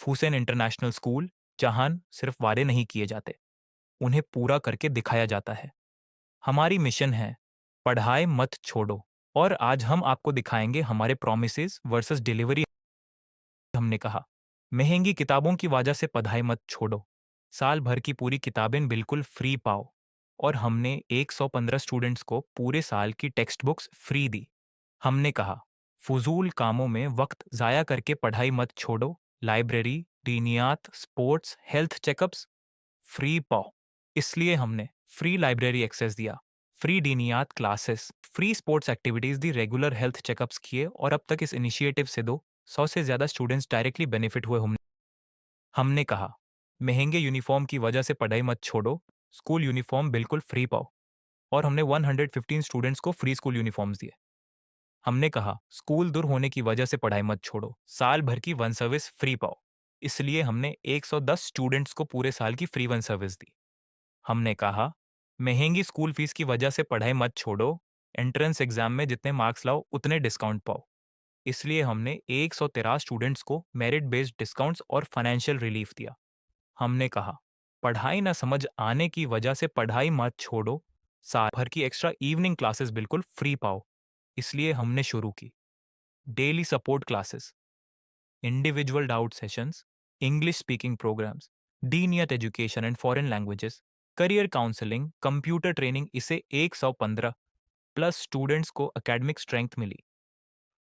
फूसेन international school, जहां सिर्फ वादे नहीं किए जाते, उन्हें पूरा करके दिखाया जाता है। हमारी मिशन है पढ़ाई मत छोड़ो, और आज हम आपको दिखाएंगे हमारे प्रोमिसेस वर्सेस डिलीवरी। हमने कहा, महंगी किताबों की वजह से पढ़ाई मत छोड़ो, साल भर की पूरी किताबें बिल्कुल फ्री पाओ। और हमने 115 स्टूडेंट्स को पूरे साल की टेक्स्ट बुक्स फ्री दी। हमने कहा, फजूल कामों में वक्त जाया करके पढ़ाई मत छोड़ो, लाइब्रेरी, दीनियात, स्पोर्ट्स, हेल्थ चेकअप्स फ्री पाओ। इसलिए हमने फ्री लाइब्रेरी एक्सेस दिया, फ्री दीनियात क्लासेस, फ्री स्पोर्ट्स एक्टिविटीज दी, रेगुलर हेल्थ चेकअप्स किए, और अब तक इस इनिशिएटिव से 200 से ज्यादा स्टूडेंट्स डायरेक्टली बेनिफिट हुए। हमने कहा, महंगे यूनिफॉर्म की वजह से पढ़ाई मत छोड़ो, स्कूल यूनिफॉर्म बिल्कुल फ्री पाओ। और हमने 115 स्टूडेंट्स को फ्री स्कूल यूनिफॉर्म्स दिए। हमने कहा, स्कूल दूर होने की वजह से पढ़ाई मत छोड़ो, साल भर की वन सर्विस फ्री पाओ। इसलिए हमने 110 स्टूडेंट्स को पूरे साल की फ्री वन सर्विस दी। हमने कहा, महंगी स्कूल फीस की वजह से पढ़ाई मत छोड़ो, एंट्रेंस एग्जाम में जितने मार्क्स लाओ उतने डिस्काउंट पाओ। इसलिए हमने 113 स्टूडेंट्स को मेरिट बेस्ड डिस्काउंट्स और फाइनेंशियल रिलीफ दिया। हमने कहा, पढ़ाई ना समझ आने की वजह से पढ़ाई मत छोड़ो, साल भर की एक्स्ट्रा इवनिंग क्लासेस बिल्कुल फ्री पाओ। इसलिए हमने शुरू की daily support classes, individual doubt sessions, English speaking programs, डीनियत education and foreign languages, career counselling, computer training. इसे 115 प्लस स्टूडेंट्स को एकेडमिक स्ट्रेंथ मिली।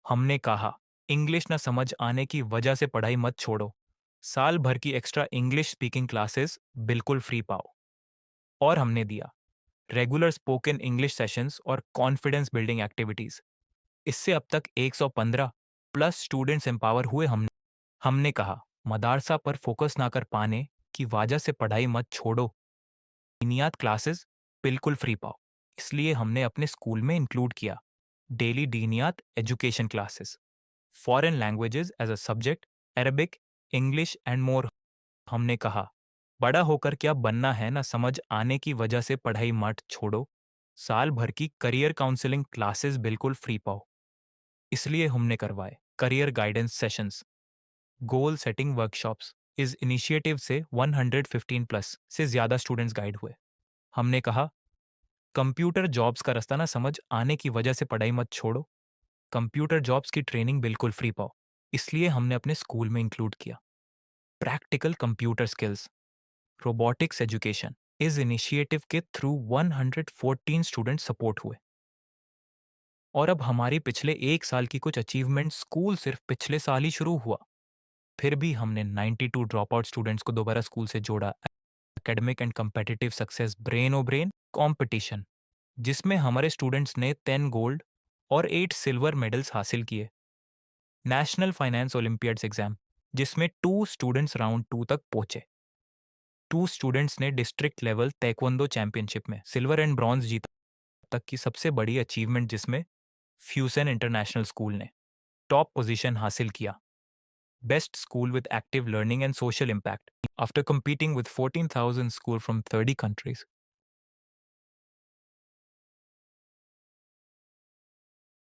हमने कहा, इंग्लिश ना समझ आने की वजह से पढ़ाई मत छोड़ो, साल भर की एक्स्ट्रा इंग्लिश स्पीकिंग क्लासेस बिल्कुल फ्री पाओ। और हमने दिया रेगुलर स्पोकन इंग्लिश सेशंस और कॉन्फिडेंस बिल्डिंग एक्टिविटीज। इससे अब तक 115 प्लस स्टूडेंट्स एम्पावर हुए। हमने कहा, मदरसा पर फोकस ना कर पाने की वजह से पढ़ाई मत छोड़ो, दीनियात क्लासेस बिल्कुल फ्री पाओ। इसलिए हमने अपने स्कूल में इंक्लूड किया डेली दीनियात education classes, foreign languages as a subject, Arabic, English and more. हमने कहा, बड़ा होकर क्या बनना है ना समझ आने की वजह से पढ़ाई मत छोड़ो, साल भर की करियर काउंसलिंग क्लासेस बिल्कुल फ्री पाओ। इसलिए हमने करवाए career guidance sessions, goal setting workshops. इस इनिशिएटिव से 115 प्लस से ज्यादा स्टूडेंट्स गाइड हुए। हमने कहा, कंप्यूटर जॉब्स का रास्ता ना समझ आने की वजह से पढ़ाई मत छोड़ो, कंप्यूटर जॉब्स की ट्रेनिंग बिल्कुल फ्री पाओ। इसलिए हमने अपने स्कूल में इंक्लूड किया practical computer skills, robotics education. इस इनिशिएटिव के थ्रू 114 स्टूडेंट सपोर्ट हुए। और अब हमारी पिछले एक साल की कुछ अचीवमेंट, स्कूल सिर्फ पिछले साल ही शुरू हुआ, फिर भी हमने 92 ड्रॉप आउट स्टूडेंट्स को दोबारा स्कूल से जोड़ा। Academic and competitive success brain o brain competition, जिसमें हमारे स्टूडेंट्स ने 10 गोल्ड और 8 सिल्वर मेडल्स हासिल किए। नेशनल फाइनेंस ओलंपियाड्स एग्जाम, जिसमें 2 स्टूडेंट्स राउंड 2 तक पहुंचे। 2 स्टूडेंट्स ने डिस्ट्रिक्ट लेवल ताइक्वांडो चैंपियनशिप में सिल्वर एंड ब्रॉन्ज जीता, तक की सबसे बड़ी अचीवमेंट, जिसमें फ्यूसन इंटरनेशनल स्कूल ने टॉप पोजीशन हासिल किया। Best school with active learning and social impact after competing with 14,000 schools from 30 countries.